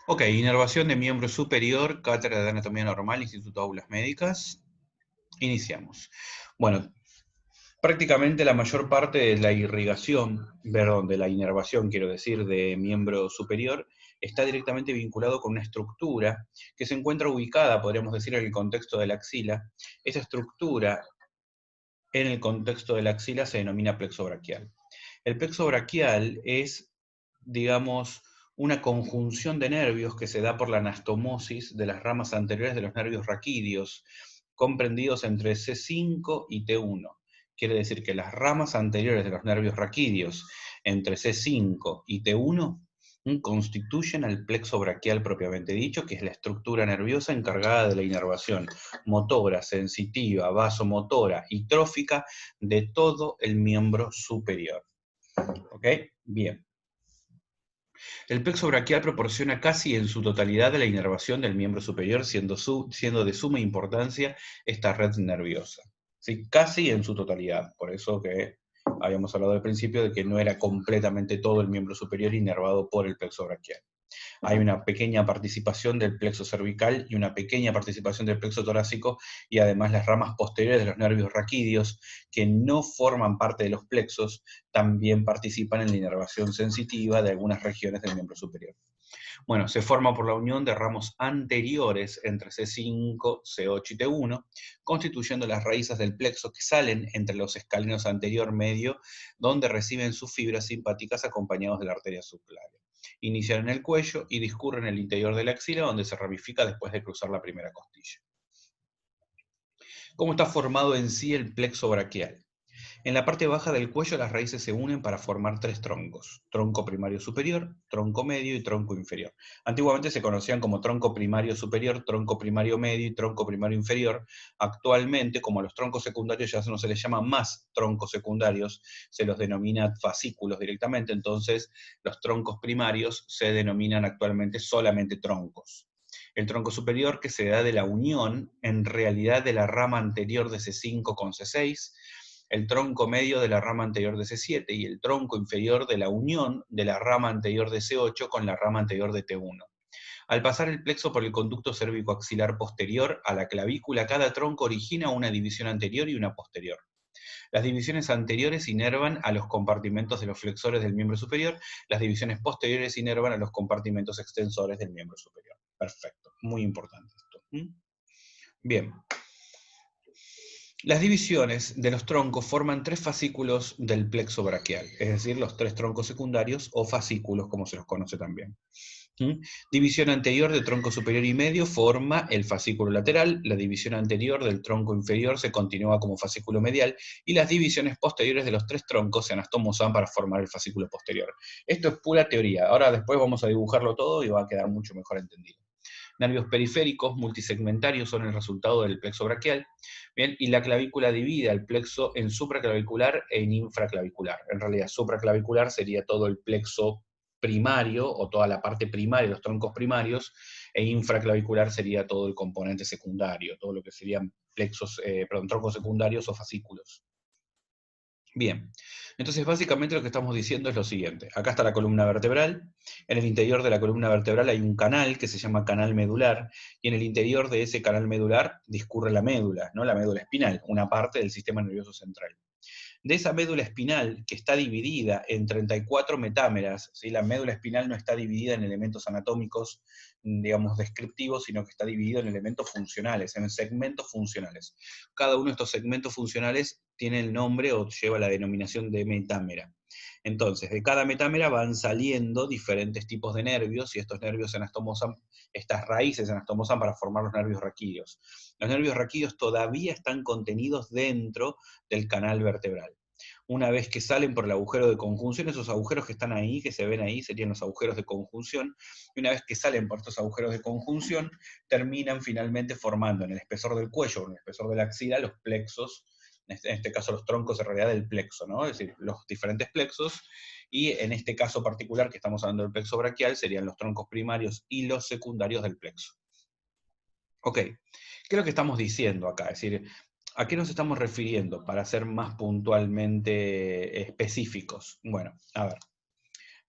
Ok, inervación de miembro superior, cátedra de anatomía normal, Instituto de Aulas Médicas. Iniciamos. Bueno, prácticamente la mayor parte de la irrigación, perdón, de la inervación, quiero decir, de miembro superior, está directamente vinculado con una estructura que se encuentra ubicada, podríamos decir, en el contexto de la axila. Esa estructura, en el contexto de la axila, se denomina plexo braquial. El plexo braquial es, digamos, una conjunción de nervios que se da por la anastomosis de las ramas anteriores de los nervios raquídeos, comprendidos entre C5 y T1. Quiere decir que las ramas anteriores de los nervios raquídeos entre C5 y T1 constituyen al plexo braquial propiamente dicho, que es la estructura nerviosa encargada de la inervación motora, sensitiva, vasomotora y trófica de todo el miembro superior. ¿Ok? Bien. El plexo braquial proporciona casi en su totalidad la inervación del miembro superior, siendo de suma importancia esta red nerviosa. ¿Sí? Casi en su totalidad. Por eso que habíamos hablado al principio de que no era completamente todo el miembro superior inervado por el plexo braquial. Hay una pequeña participación del plexo cervical y una pequeña participación del plexo torácico, y además las ramas posteriores de los nervios raquídeos, que no forman parte de los plexos, también participan en la inervación sensitiva de algunas regiones del miembro superior. Bueno, se forma por la unión de ramos anteriores entre C5, C8 y T1, constituyendo las raíces del plexo que salen entre los escalenos anterior-medio, donde reciben sus fibras simpáticas acompañados de la arteria subclavia. Inician en el cuello y discurren en el interior de la axila, donde se ramifica después de cruzar la primera costilla. ¿Cómo está formado en sí el plexo braquial? En la parte baja del cuello las raíces se unen para formar tres troncos: tronco primario superior, tronco medio y tronco inferior. Antiguamente se conocían como tronco primario superior, tronco primario medio y tronco primario inferior. Actualmente, como a los troncos secundarios ya no se les llama más troncos secundarios, se los denomina fascículos directamente, entonces los troncos primarios se denominan actualmente solamente troncos. El tronco superior, que se da de la unión en realidad de la rama anterior de C5 con C6, el tronco medio de la rama anterior de C7 y el tronco inferior de la unión de la rama anterior de C8 con la rama anterior de T1. Al pasar el plexo por el conducto cérvico-axilar posterior a la clavícula, cada tronco origina una división anterior y una posterior. Las divisiones anteriores inervan a los compartimentos de los flexores del miembro superior, las divisiones posteriores inervan a los compartimentos extensores del miembro superior. Perfecto, muy importante esto. Bien. Las divisiones de los troncos forman tres fascículos del plexo braquial, es decir, los tres troncos secundarios o fascículos, como se los conoce también. División anterior de tronco superior y medio forma el fascículo lateral, la división anterior del tronco inferior se continúa como fascículo medial, y las divisiones posteriores de los tres troncos se anastomosan para formar el fascículo posterior. Esto es pura teoría, ahora después vamos a dibujarlo todo y va a quedar mucho mejor entendido. Nervios periféricos multisegmentarios son el resultado del plexo braquial. Bien, y la clavícula divide al plexo en supraclavicular e en infraclavicular. En realidad, supraclavicular sería todo el plexo primario o toda la parte primaria, los troncos primarios, e infraclavicular sería todo el componente secundario, todo lo que serían troncos secundarios o fascículos. Bien, entonces básicamente lo que estamos diciendo es lo siguiente. Acá está la columna vertebral. En el interior de la columna vertebral hay un canal que se llama canal medular, y en el interior de ese canal medular discurre la médula, ¿no? La médula espinal, una parte del sistema nervioso central. De esa médula espinal, que está dividida en 34 metámeras, ¿sí? La médula espinal no está dividida en elementos anatómicos, digamos, descriptivos, sino que está dividida en elementos funcionales, en segmentos funcionales. Cada uno de estos segmentos funcionales tiene el nombre o lleva la denominación de metámera. Entonces, de cada metámera van saliendo diferentes tipos de nervios, y estos nervios se anastomosan, estas raíces se anastomosan para formar los nervios raquídeos. Los nervios raquídeos todavía están contenidos dentro del canal vertebral. Una vez que salen por el agujero de conjunción, esos agujeros que están ahí, que se ven ahí, serían los agujeros de conjunción, y una vez que salen por estos agujeros de conjunción, terminan finalmente formando en el espesor del cuello o en el espesor de la axila los plexos, en este caso los troncos en realidad del plexo, ¿no? Es decir, los diferentes plexos, y en este caso particular que estamos hablando del plexo braquial, serían los troncos primarios y los secundarios del plexo. Ok, ¿qué es lo que estamos diciendo acá? Es decir, ¿a qué nos estamos refiriendo para ser más puntualmente específicos? Bueno, a ver.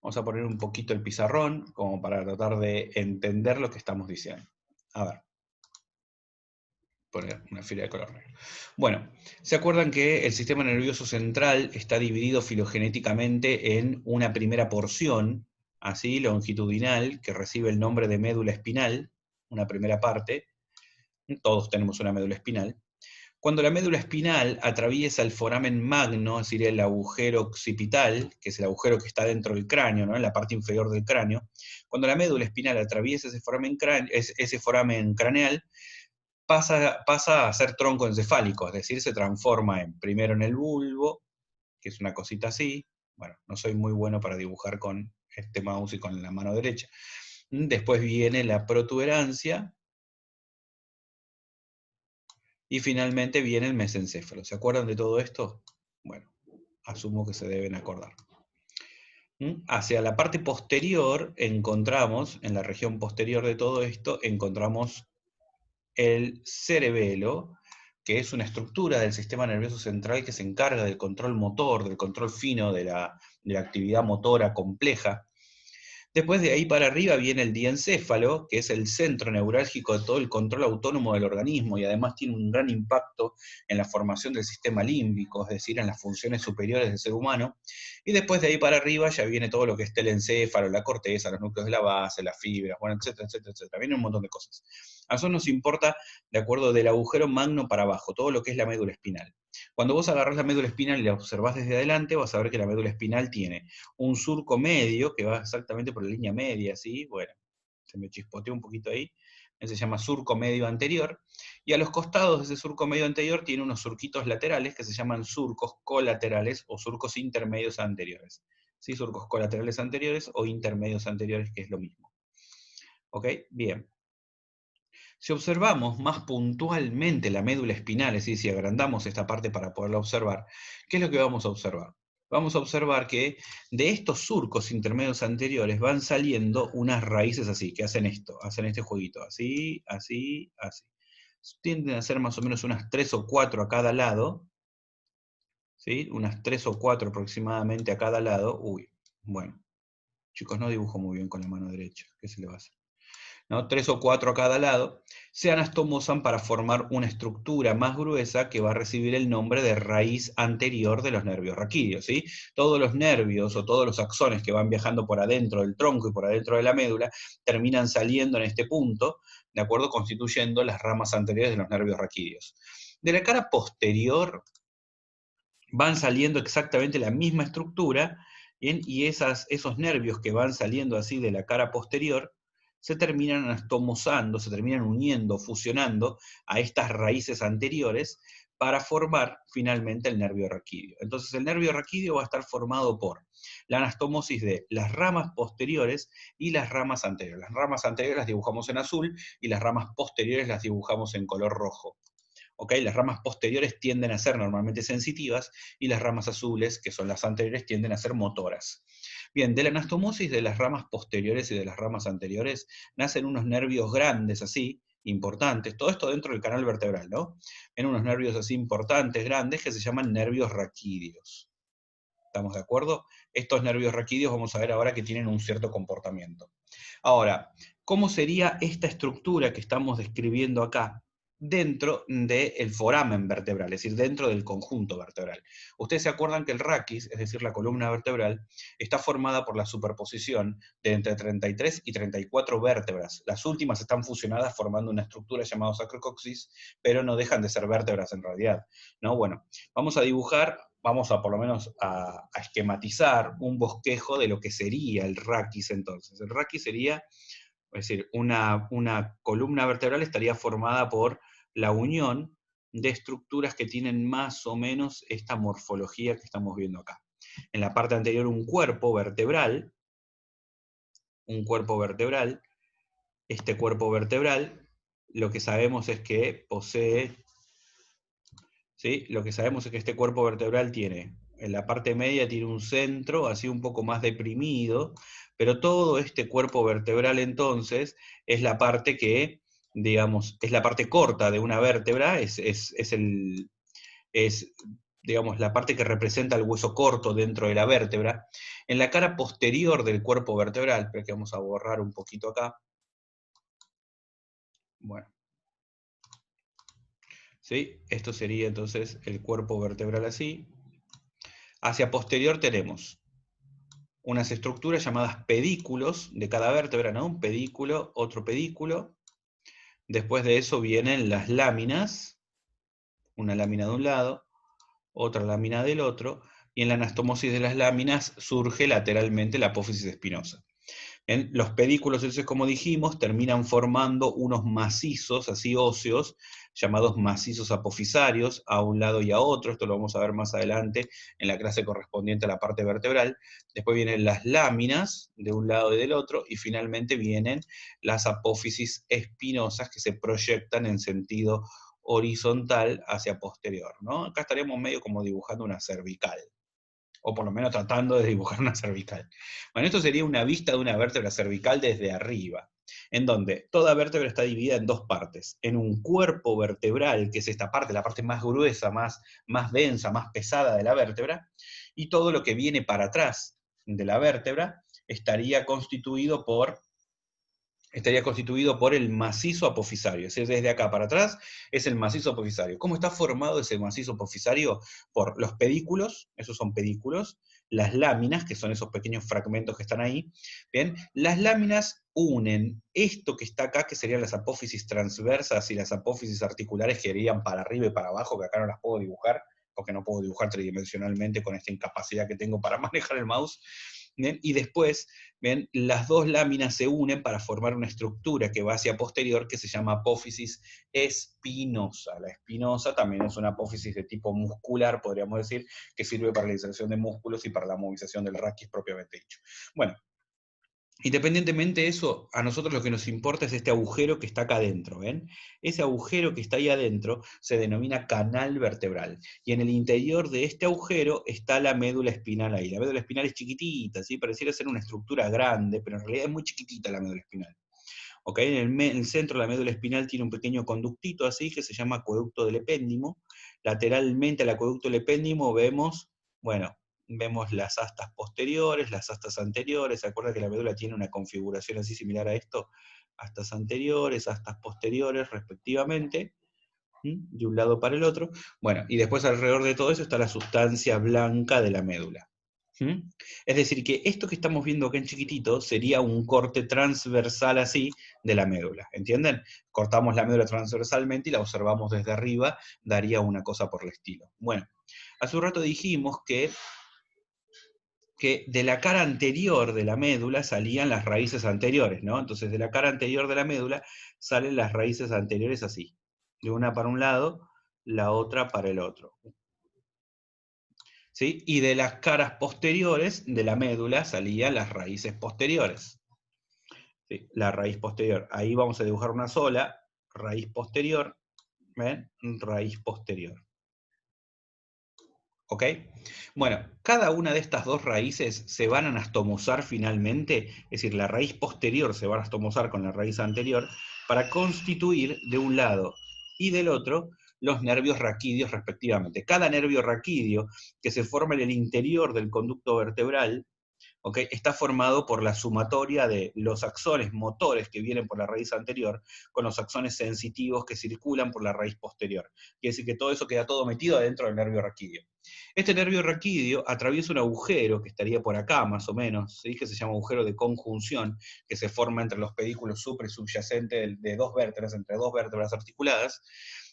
Vamos a poner un poquito el pizarrón, como para tratar de entender lo que estamos diciendo. A ver. Poner una fila de color negro. Bueno, ¿se acuerdan que el sistema nervioso central está dividido filogenéticamente en una primera porción, así, longitudinal, que recibe el nombre de médula espinal, una primera parte? Todos tenemos una médula espinal. Cuando la médula espinal atraviesa el foramen magno, es decir, el agujero occipital, que es el agujero que está dentro del cráneo, ¿no?, en la parte inferior del cráneo, cuando la médula espinal atraviesa ese foramen craneal, pasa a ser tronco encefálico, es decir, se transforma primero en el bulbo, que es una cosita así. Bueno, no soy muy bueno para dibujar con este mouse y con la mano derecha. Después viene la protuberancia, y finalmente viene el mesencéfalo. ¿Se acuerdan de todo esto? Bueno, asumo que se deben acordar. Hacia la parte posterior encontramos, en la región posterior de todo esto, encontramos el cerebelo, que es una estructura del sistema nervioso central que se encarga del control motor, del control fino de la actividad motora compleja. Después de ahí para arriba viene el diencéfalo, que es el centro neurálgico de todo el control autónomo del organismo y además tiene un gran impacto en la formación del sistema límbico, es decir, en las funciones superiores del ser humano. Y después de ahí para arriba ya viene todo lo que es el encéfalo, la corteza, los núcleos de la base, las fibras, bueno, etcétera, etcétera, etcétera. Viene un montón de cosas. A nosotros nos importa, de acuerdo, del agujero magno para abajo, todo lo que es la médula espinal. Cuando vos agarrás la médula espinal y la observás desde adelante, vas a ver que la médula espinal tiene un surco medio que va exactamente por la línea media, ¿sí? Bueno, se me chispoteó un poquito ahí. Se llama surco medio anterior. Y a los costados de ese surco medio anterior tiene unos surquitos laterales que se llaman surcos colaterales o surcos intermedios anteriores. ¿Sí? Surcos colaterales anteriores o intermedios anteriores, que es lo mismo. ¿Ok? Bien. Si observamos más puntualmente la médula espinal, es decir, si agrandamos esta parte para poderla observar, ¿qué es lo que vamos a observar? Vamos a observar que de estos surcos intermedios anteriores van saliendo unas raíces así, que hacen esto, hacen este jueguito, así, así, así. Tienden a ser más o menos unas 3 o 4 a cada lado, ¿sí? Unas 3 o 4 aproximadamente a cada lado. Uy, bueno, chicos, no dibujo muy bien con la mano derecha, ¿qué se le va a hacer? ¿No? 3 o 4 a cada lado, se anastomosan para formar una estructura más gruesa que va a recibir el nombre de raíz anterior de los nervios raquídeos, ¿sí? Todos los nervios o todos los axones que van viajando por adentro del tronco y por adentro de la médula terminan saliendo en este punto, ¿de acuerdo? Constituyendo las ramas anteriores de los nervios raquídeos. De la cara posterior van saliendo exactamente la misma estructura, y esos nervios que van saliendo así de la cara posterior se terminan anastomosando, se terminan uniendo, fusionando a estas raíces anteriores para formar finalmente el nervio raquídeo. Entonces el nervio raquídeo va a estar formado por la anastomosis de las ramas posteriores y las ramas anteriores. Las ramas anteriores las dibujamos en azul y las ramas posteriores las dibujamos en color rojo. ¿Okay? Las ramas posteriores tienden a ser normalmente sensitivas y las ramas azules, que son las anteriores, tienden a ser motoras. Bien, de la anastomosis de las ramas posteriores y de las ramas anteriores nacen unos nervios grandes así, importantes, todo esto dentro del canal vertebral, ¿no? En unos nervios así importantes, grandes, que se llaman nervios raquídeos. ¿Estamos de acuerdo? Estos nervios raquídeos vamos a ver ahora que tienen un cierto comportamiento. Ahora, ¿cómo sería esta estructura que estamos describiendo acá dentro del foramen vertebral, es decir, dentro del conjunto vertebral? Ustedes se acuerdan que el raquis, es decir, la columna vertebral, está formada por la superposición de entre 33 y 34 vértebras. Las últimas están fusionadas formando una estructura llamada sacrocoxis, pero no dejan de ser vértebras en realidad, ¿no? Bueno, vamos a dibujar, vamos a por lo menos a esquematizar un bosquejo de lo que sería el raquis entonces. El raquis sería, es decir, una columna vertebral estaría formada por la unión de estructuras que tienen más o menos esta morfología que estamos viendo acá. En la parte anterior un cuerpo vertebral, este cuerpo vertebral, lo que sabemos es que posee, ¿sí? Lo que sabemos es que este cuerpo vertebral tiene, en la parte media tiene un centro, así un poco más deprimido, pero todo este cuerpo vertebral entonces es la parte que, digamos, es la parte corta de una vértebra, es digamos, la parte que representa el hueso corto dentro de la vértebra, en la cara posterior del cuerpo vertebral, pero que vamos a borrar un poquito acá. Bueno, ¿sí? Esto sería entonces el cuerpo vertebral así. Hacia posterior tenemos unas estructuras llamadas pedículos de cada vértebra, ¿no? Un pedículo, otro pedículo. Después de eso vienen las láminas, una lámina de un lado, otra lámina del otro, y en la anastomosis de las láminas surge lateralmente la apófisis espinosa. Los pedículos, entonces, como dijimos, terminan formando unos macizos, así óseos, llamados macizos apofisarios, a un lado y a otro. Esto lo vamos a ver más adelante en la clase correspondiente a la parte vertebral. Después vienen las láminas de un lado y del otro, y finalmente vienen las apófisis espinosas que se proyectan en sentido horizontal hacia posterior, ¿no? Acá estaremos medio como dibujando una cervical, o por lo menos tratando de dibujar una cervical. Bueno, esto sería una vista de una vértebra cervical desde arriba, en donde toda vértebra está dividida en dos partes, en un cuerpo vertebral, que es esta parte, la parte más gruesa, más densa, más pesada de la vértebra, y todo lo que viene para atrás de la vértebra estaría constituido por el macizo apofisario. Es decir, desde acá para atrás es el macizo apofisario. ¿Cómo está formado ese macizo apofisario? Por los pedículos, esos son pedículos, las láminas, que son esos pequeños fragmentos que están ahí. Bien, las láminas unen esto que está acá, que serían las apófisis transversas y las apófisis articulares que irían para arriba y para abajo, que acá no las puedo dibujar, porque no puedo dibujar tridimensionalmente con esta incapacidad que tengo para manejar el mouse. ¿Bien? Y después, ¿bien? Las dos láminas se unen para formar una estructura que va hacia posterior que se llama apófisis espinosa. La espinosa también es una apófisis de tipo muscular, podríamos decir, que sirve para la inserción de músculos y para la movilización del raquis propiamente dicho. Bueno, independientemente de eso, a nosotros lo que nos importa es este agujero que está acá adentro, ¿ven? Ese agujero que está ahí adentro se denomina canal vertebral. Y en el interior de este agujero está la médula espinal ahí. La médula espinal es chiquitita, ¿sí? Pareciera ser una estructura grande, pero en realidad es muy chiquitita la médula espinal. ¿Ok? En el centro de la médula espinal tiene un pequeño conductito así que se llama acueducto del epéndimo. Lateralmente al acueducto del epéndimo vemos, bueno, vemos las astas posteriores, las astas anteriores. ¿Se acuerda que la médula tiene una configuración así similar a esto? Astas anteriores, astas posteriores, respectivamente, de un lado para el otro. Bueno, y después alrededor de todo eso está la sustancia blanca de la médula. Es decir, que esto que estamos viendo acá en chiquitito sería un corte transversal así de la médula, ¿entienden? Cortamos la médula transversalmente y la observamos desde arriba, daría una cosa por el estilo. Bueno, hace un rato dijimos que de la cara anterior de la médula salían las raíces anteriores, ¿no? Entonces de la cara anterior de la médula salen las raíces anteriores así, de una para un lado, la otra para el otro. ¿Sí? Y de las caras posteriores de la médula salían las raíces posteriores. ¿Sí? La raíz posterior. Ahí vamos a dibujar una sola, raíz posterior, ¿ven? Raíz posterior. ¿Ok? Bueno, cada una de estas dos raíces se van a anastomosar finalmente, es decir, la raíz posterior se va a anastomosar con la raíz anterior para constituir de un lado y del otro los nervios raquídeos respectivamente. Cada nervio raquídeo que se forma en el interior del conducto vertebral, ¿okay? Está formado por la sumatoria de los axones motores que vienen por la raíz anterior con los axones sensitivos que circulan por la raíz posterior. Quiere decir que todo eso queda todo metido adentro del nervio raquídeo. Este nervio raquídeo atraviesa un agujero que estaría por acá más o menos, ¿sí? Que se llama agujero de conjunción, que se forma entre los pedículos supra y subyacentes de dos vértebras, entre dos vértebras articuladas,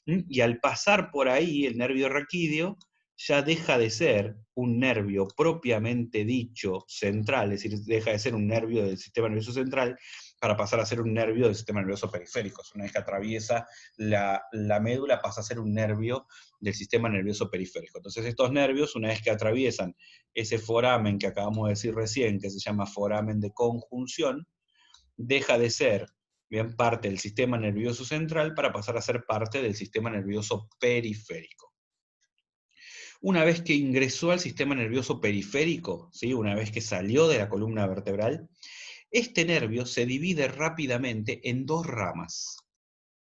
y al pasar por ahí el nervio raquídeo ya deja de ser un nervio propiamente dicho central, es decir, deja de ser un nervio del sistema nervioso central para pasar a ser un nervio del sistema nervioso periférico. Una vez que atraviesa la médula pasa a ser un nervio del sistema nervioso periférico. Entonces estos nervios, una vez que atraviesan ese foramen que acabamos de decir recién, que se llama foramen de conjunción, deja de ser bien parte del sistema nervioso central para pasar a ser parte del sistema nervioso periférico. Una vez que ingresó al sistema nervioso periférico, ¿sí? Una vez que salió de la columna vertebral, este nervio se divide rápidamente en dos ramas.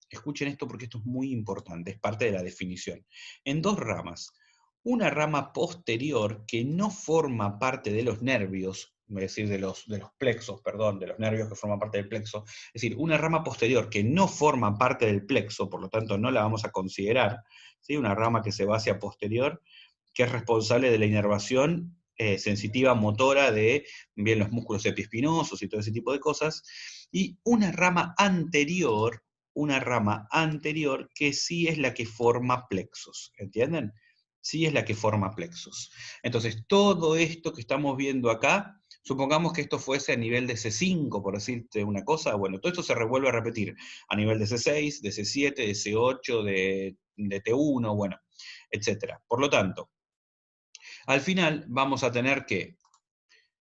Escuchen esto porque esto es muy importante, es parte de la definición. En dos ramas. una rama posterior que no forma parte de los nervios, es decir, de los plexos, perdón, de los nervios que forman parte del plexo, es decir, una rama posterior que no forma parte del plexo, por lo tanto no la vamos a considerar, ¿sí? Una rama que se va hacia posterior, que es responsable de la inervación sensitiva motora de bien los músculos epiespinosos y todo ese tipo de cosas, y una rama anterior que sí es la que forma plexos, ¿entienden? Sí es la que forma plexos. Entonces, todo esto que estamos viendo acá, supongamos que esto fuese a nivel de C5, por decirte una cosa, bueno, todo esto se revuelve a repetir a nivel de C6, de C7, de C8, de T1, bueno, etc. Por lo tanto, al final vamos a tener que,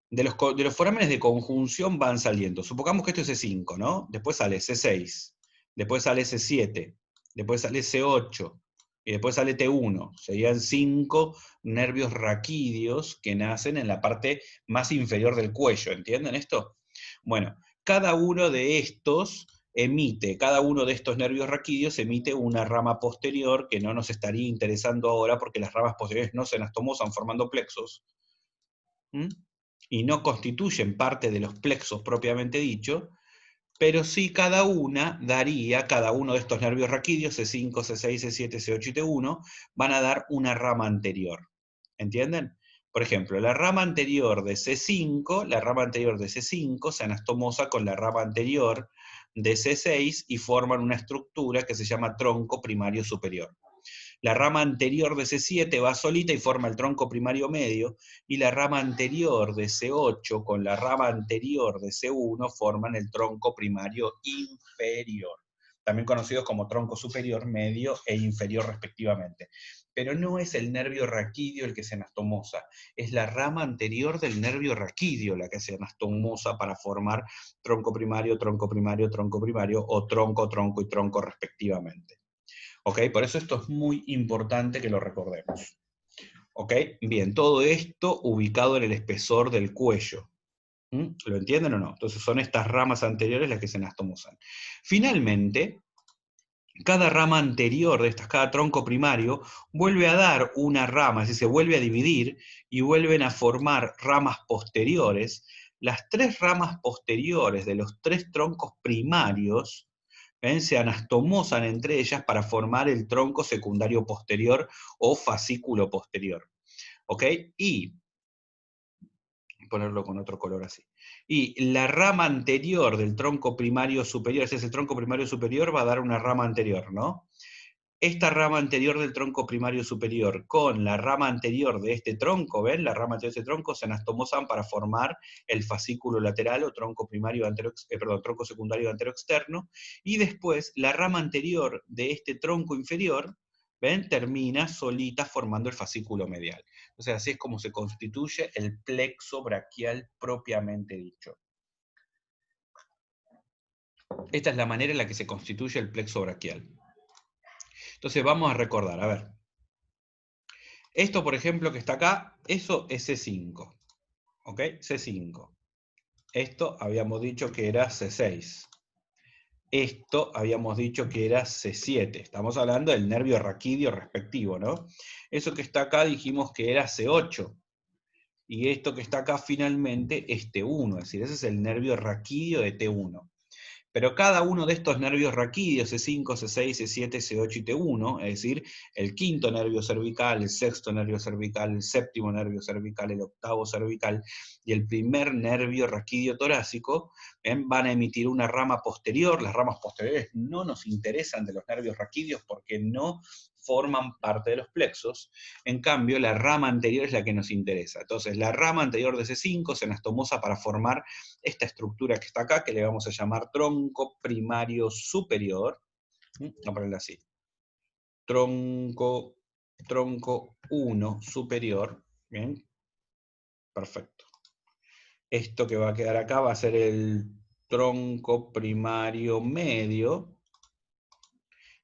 de los forámenes de conjunción van saliendo, supongamos que esto es C5, ¿no? Después sale C6, después sale C7, después sale C8, y después sale T1. Serían 5 nervios raquídeos que nacen en la parte más inferior del cuello, ¿entienden esto? Bueno, cada uno de estos cada uno de estos nervios raquídeos emite una rama posterior que no nos estaría interesando ahora porque las ramas posteriores no se anastomosan formando plexos, ¿m? Y no constituyen parte de los plexos propiamente dicho, pero sí cada uno de estos nervios raquídeos, C5, C6, C7, C8 y T1, van a dar una rama anterior. ¿Entienden? Por ejemplo, la rama anterior de C5 se anastomosa con la rama anterior de C6 y forman una estructura que se llama tronco primario superior. La rama anterior de C7 va solita y forma el tronco primario medio, y la rama anterior de C8 con la rama anterior de C1 forman el tronco primario inferior, también conocidos como tronco superior, medio e inferior respectivamente. Pero no es el nervio raquídeo el que se anastomosa, es la rama anterior del nervio raquídeo la que se anastomosa para formar tronco primario, tronco primario, tronco primario, o tronco, tronco y tronco respectivamente. ¿Ok? Por eso esto es muy importante que lo recordemos. ¿Ok? Bien, todo esto ubicado en el espesor del cuello. ¿Lo entienden o no? Entonces son estas ramas anteriores las que se anastomosan. Finalmente, cada rama anterior de estas, cada tronco primario, vuelve a dar una rama, es decir, se vuelve a dividir y vuelven a formar ramas posteriores. Las tres ramas posteriores de los tres troncos primarios se anastomosan entre ellas para formar el tronco secundario posterior o fascículo posterior. ¿Ok? Y ponerlo con otro color así. Y la rama anterior del tronco primario superior, ese es el tronco primario superior, va a dar una rama anterior, ¿no? Esta rama anterior del tronco primario superior con la rama anterior de este tronco, ¿ven? La rama anterior de este tronco se anastomosan para formar el fascículo lateral o tronco primario tronco secundario antero externo, y después la rama anterior de este tronco inferior, ¿ven? Termina solita formando el fascículo medial. O sea, así es como se constituye el plexo braquial propiamente dicho. Esta es la manera en la que se constituye el plexo braquial. Entonces vamos a recordar, a ver. Esto, por ejemplo, que está acá, eso es C5. ¿Ok? C5. Esto habíamos dicho que era C6. Esto habíamos dicho que era C7. Estamos hablando del nervio raquídeo respectivo, ¿no? Eso que está acá dijimos que era C8. Y esto que está acá finalmente es T1. Es decir, ese es el nervio raquídeo de T1. Pero cada uno de estos nervios raquídeos, C5, C6, C7, C8 y T1, es decir, el quinto nervio cervical, el sexto nervio cervical, el séptimo nervio cervical, el octavo cervical y el primer nervio raquídeo torácico, van a emitir una rama posterior. Las ramas posteriores no nos interesan de los nervios raquídeos porque no forman parte de los plexos. En cambio, la rama anterior es la que nos interesa. Entonces, la rama anterior de C5 se anastomosa para formar esta estructura que está acá, que le vamos a llamar tronco primario superior. Vamos a ponerla así. Tronco 1 superior. Bien. Perfecto. Esto que va a quedar acá va a ser el tronco primario medio.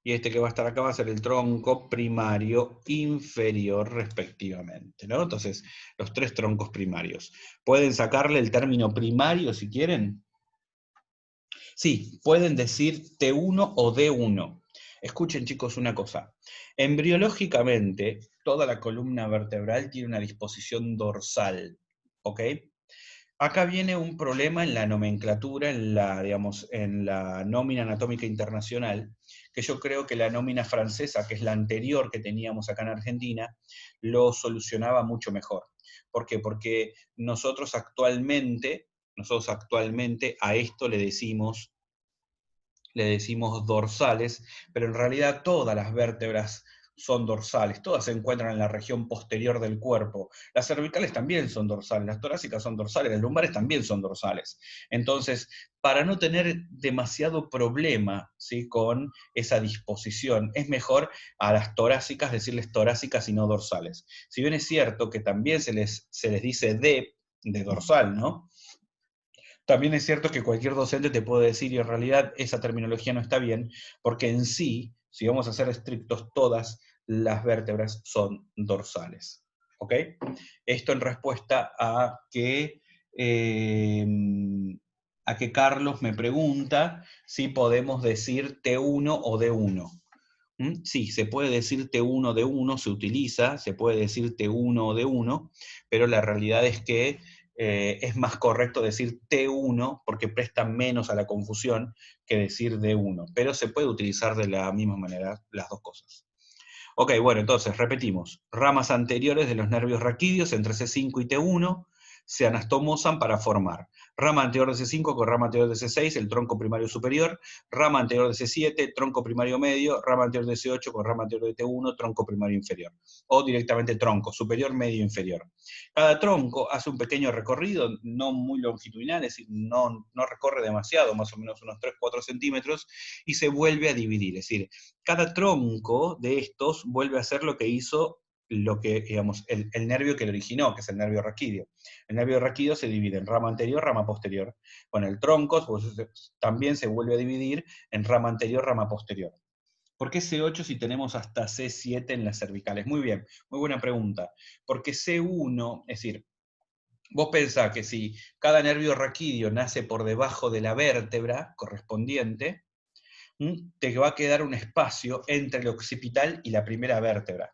Y este que va a estar acá va a ser el tronco primario inferior respectivamente, ¿no? Entonces, los tres troncos primarios. ¿Pueden sacarle el término primario si quieren? Sí, pueden decir T1 o D1. Escuchen, chicos, una cosa. Embriológicamente, toda la columna vertebral tiene una disposición dorsal, ¿ok? Acá viene un problema en la nomenclatura, digamos, en la nómina anatómica internacional, que yo creo que la nómina francesa, que es la anterior que teníamos acá en Argentina, lo solucionaba mucho mejor. ¿Por qué? Porque nosotros actualmente a esto le decimos dorsales, pero en realidad todas las vértebras son dorsales, todas se encuentran en la región posterior del cuerpo. Las cervicales también son dorsales, las torácicas son dorsales, las lumbares también son dorsales. Entonces, para no tener demasiado problema, ¿sí?, con esa disposición, es mejor a las torácicas decirles torácicas y no dorsales. Si bien es cierto que también se les dice de dorsal, ¿no? También es cierto que cualquier docente te puede decir, y en realidad esa terminología no está bien, porque en sí, si vamos a ser estrictos, todas las vértebras son dorsales. ¿Ok? Esto en respuesta eh, a que Carlos me pregunta si podemos decir T1 o D1. Sí, se puede decir T1 D1, se utiliza, se puede decir T1 o D1, pero la realidad es que es más correcto decir T1 porque presta menos a la confusión que decir D1, pero se puede utilizar de la misma manera las dos cosas. Ok, bueno, entonces repetimos. Ramas anteriores de los nervios raquídeos entre C5 y T1 se anastomosan para formar rama anterior de C5 con rama anterior de C6, el tronco primario superior, rama anterior de C7, tronco primario medio, rama anterior de C8 con rama anterior de T1, tronco primario inferior. O directamente tronco, superior, medio, inferior. Cada tronco hace un pequeño recorrido, no muy longitudinal, es decir, no recorre demasiado, más o menos unos 3-4 centímetros, y se vuelve a dividir. Es decir, cada tronco de estos vuelve a hacer lo que hizo digamos, el nervio que lo originó, que es el nervio raquídeo. El nervio raquídeo se divide en rama anterior, rama posterior. Bueno, el tronco pues, también se vuelve a dividir en rama anterior, rama posterior. ¿Por qué C8 si tenemos hasta C7 en las cervicales? Muy bien, muy buena pregunta. Porque C1, es decir, vos pensás que si cada nervio raquídeo nace por debajo de la vértebra correspondiente, te va a quedar un espacio entre el occipital y la primera vértebra.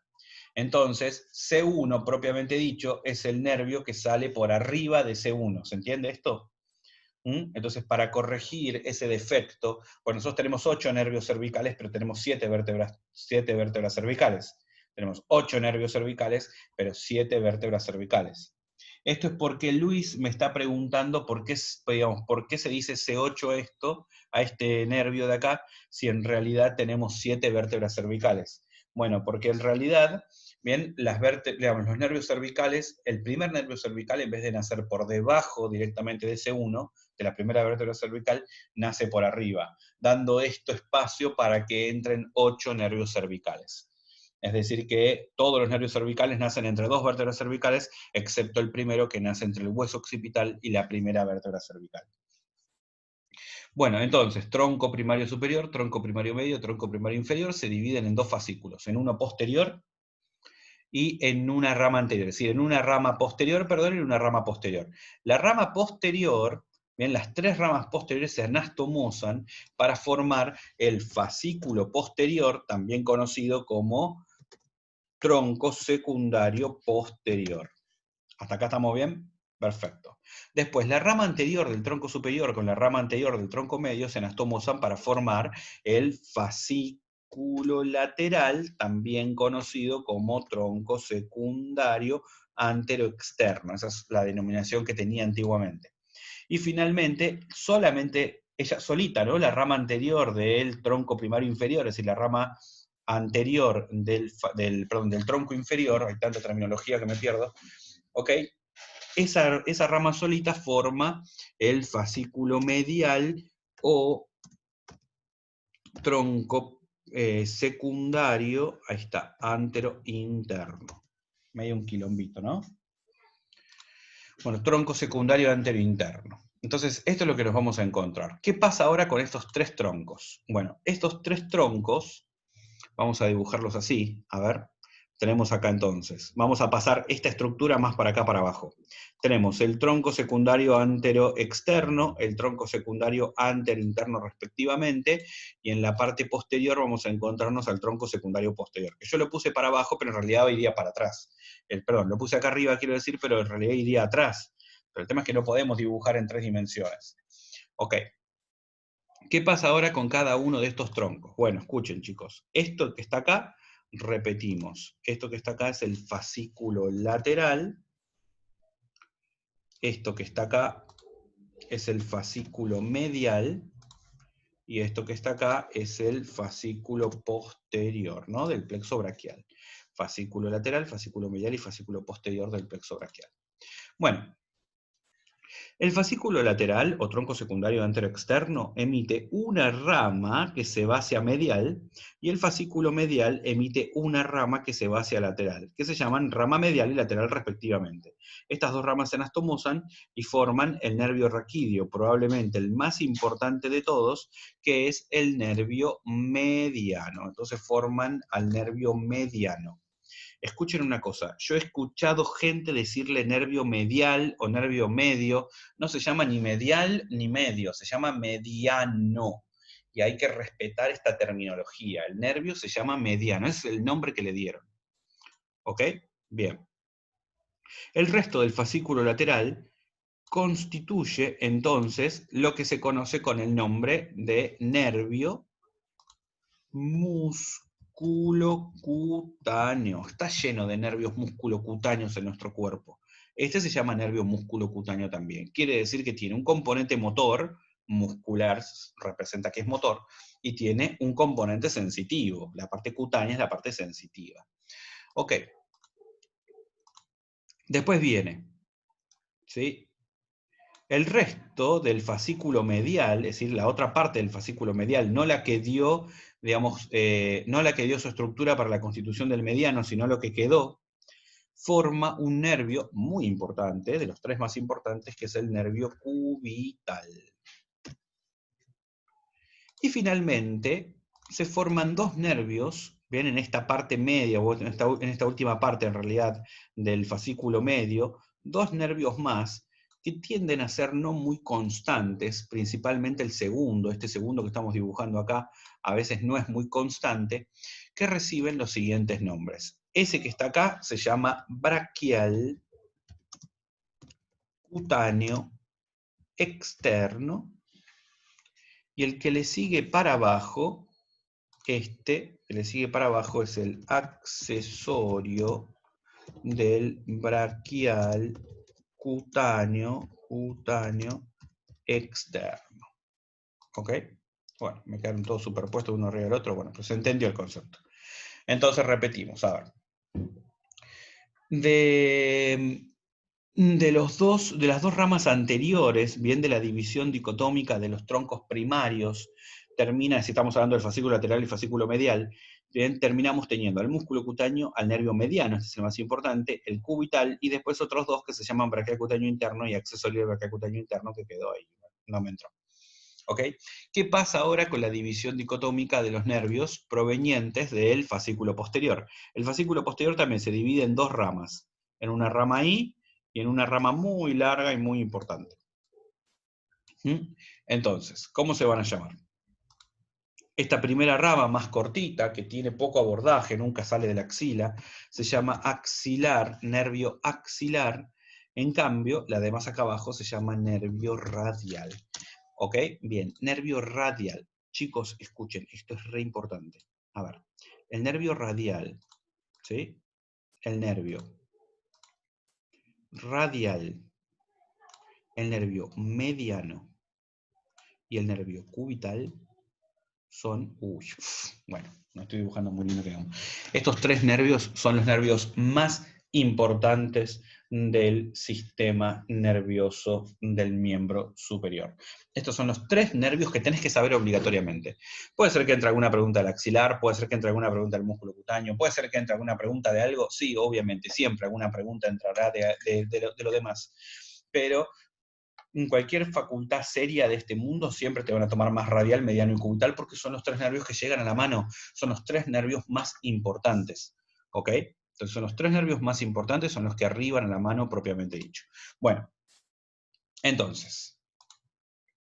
Entonces, C1, propiamente dicho, es el nervio que sale por arriba de C1. ¿Se entiende esto? Entonces, para corregir ese defecto, bueno, nosotros tenemos 8 nervios cervicales, pero tenemos 7 vértebras cervicales. Tenemos 8 nervios cervicales, pero 7 vértebras cervicales. Esto es porque Luis me está preguntando por qué se dice C8 a este nervio de acá, si en realidad tenemos 7 vértebras cervicales. Bueno, porque en realidad, bien, digamos, los nervios cervicales, el primer nervio cervical, en vez de nacer por debajo directamente de C1, de la primera vértebra cervical, nace por arriba, dando esto espacio para que entren 8 nervios cervicales. Es decir, que todos los nervios cervicales nacen entre 2 vértebras cervicales, excepto el primero que nace entre el hueso occipital y la primera vértebra cervical. Bueno, entonces, tronco primario superior, tronco primario medio, tronco primario inferior se dividen en dos fascículos, en uno posterior y en una rama anterior, es decir, en una rama posterior, perdón, y en una rama posterior. La rama posterior, bien, las 3 ramas posteriores se anastomosan para formar el fascículo posterior, también conocido como tronco secundario posterior. ¿Hasta acá estamos bien? Perfecto. Después, la rama anterior del tronco superior con la rama anterior del tronco medio se anastomosan para formar el fascículo lateral, también conocido como tronco secundario anteroexterno. Esa es la denominación que tenía antiguamente. Y finalmente, solamente ella solita, ¿no?, la rama anterior del tronco primario inferior, es decir, la rama anterior del tronco inferior, hay tanta terminología que me pierdo, ¿ok? Esa rama solita forma el fascículo medial o tronco secundario, ahí está, antero-interno. Medio un quilombito, ¿no? Bueno, tronco secundario antero-interno. Entonces, esto es lo que nos vamos a encontrar. ¿Qué pasa ahora con estos 3 troncos? Bueno, estos 3 troncos, vamos a dibujarlos así, a ver. tenemos acá entonces. Vamos a pasar esta estructura más para acá, para abajo. Tenemos el tronco secundario antero-externo, el tronco secundario antero-interno respectivamente, y en la parte posterior vamos a encontrarnos al tronco secundario posterior, que yo lo puse para abajo, pero en realidad iría para atrás. Perdón, lo puse acá arriba, quiero decir, pero en realidad iría atrás. Pero el tema es que no podemos dibujar en 3 dimensiones. Ok. ¿Qué pasa ahora con cada uno de estos troncos? Bueno, escuchen, chicos. Esto que está acá, repetimos. Esto que está acá es el fascículo lateral. Esto que está acá es el fascículo medial. Y esto que está acá es el fascículo posterior, ¿no? Del plexo braquial. Fascículo lateral, fascículo medial y fascículo posterior del plexo braquial. Bueno, el fascículo lateral, o tronco secundario antero-externo, emite una rama que se va hacia medial, y el fascículo medial emite una rama que se va hacia lateral, que se llaman rama medial y lateral respectivamente. Estas dos ramas se anastomosan y forman el nervio raquídeo, probablemente el más importante de todos, que es el nervio mediano. Entonces forman al nervio mediano. Escuchen una cosa, yo he escuchado gente decirle nervio medial o nervio medio, no se llama ni medial ni medio, se llama mediano. Y hay que respetar esta terminología. El nervio se llama mediano, ese es el nombre que le dieron. ¿Ok? Bien. El resto del fascículo lateral constituye entonces lo que se conoce con el nombre de nervio musculocutáneo. Está lleno de nervios musculocutáneos en nuestro cuerpo. Este se llama nervio musculocutáneo también. Quiere decir que tiene un componente motor, muscular, representa que es motor, y tiene un componente sensitivo. La parte cutánea es la parte sensitiva. Ok. Después viene, ¿sí? El resto del fascículo medial, es decir, la otra parte del fascículo medial, no la que dio, digamos, no la que dio su estructura para la constitución del mediano, sino lo que quedó, forma un nervio muy importante, de los 3 más importantes, que es el nervio cubital. Y finalmente, se forman 2 nervios, ven en esta parte media, o en esta última parte en realidad del fascículo medio, 2 nervios más, que tienden a ser no muy constantes, principalmente el segundo, este segundo que estamos dibujando acá, a veces no es muy constante, que reciben los siguientes nombres. Ese que está acá se llama braquial cutáneo externo, y el que le sigue para abajo, este que le sigue para abajo es el accesorio del braquial cutáneo externo. ¿Ok? Bueno, me quedaron todos superpuestos uno arriba del otro, bueno, pues se entendió el concepto. Entonces repetimos, a ver. De las dos ramas anteriores, bien de la división dicotómica de los troncos primarios, si estamos hablando del fascículo lateral y fascículo medial, bien, terminamos teniendo al músculo cutáneo, al nervio mediano, este es el más importante, el cubital, y después otros dos que se llaman braquial cutáneo interno y accesorio del braquial cutáneo interno, que quedó ahí, no me entró. ¿Ok? ¿Qué pasa ahora con la división dicotómica de los nervios provenientes del fascículo posterior? El fascículo posterior también se divide en 2 ramas, en una rama I y en una rama muy larga y muy importante. Entonces, ¿cómo se van a llamar? Esta primera rama más cortita, que tiene poco abordaje, nunca sale de la axila, se llama axilar, nervio axilar. En cambio, la de más acá abajo se llama nervio radial. ¿Ok? Bien, nervio radial. Chicos, escuchen, esto es re importante. A ver, el nervio radial, ¿sí? El nervio radial, el nervio mediano y el nervio cubital son, bueno, no estoy dibujando muy lindo que digamos. Estos 3 nervios son los nervios más importantes del sistema nervioso del miembro superior. Estos son los 3 nervios que tenés que saber obligatoriamente. Puede ser que entre alguna pregunta del axilar, puede ser que entre alguna pregunta del músculo cutáneo, puede ser que entre alguna pregunta de algo, sí, obviamente, siempre alguna pregunta entrará de lo demás. Pero en cualquier facultad seria de este mundo siempre te van a tomar más radial, mediano y cubital, porque son los 3 nervios que llegan a la mano, son los 3 nervios más importantes, ¿ok? Entonces son los 3 nervios más importantes, son los que arriban a la mano propiamente dicho. Bueno, entonces,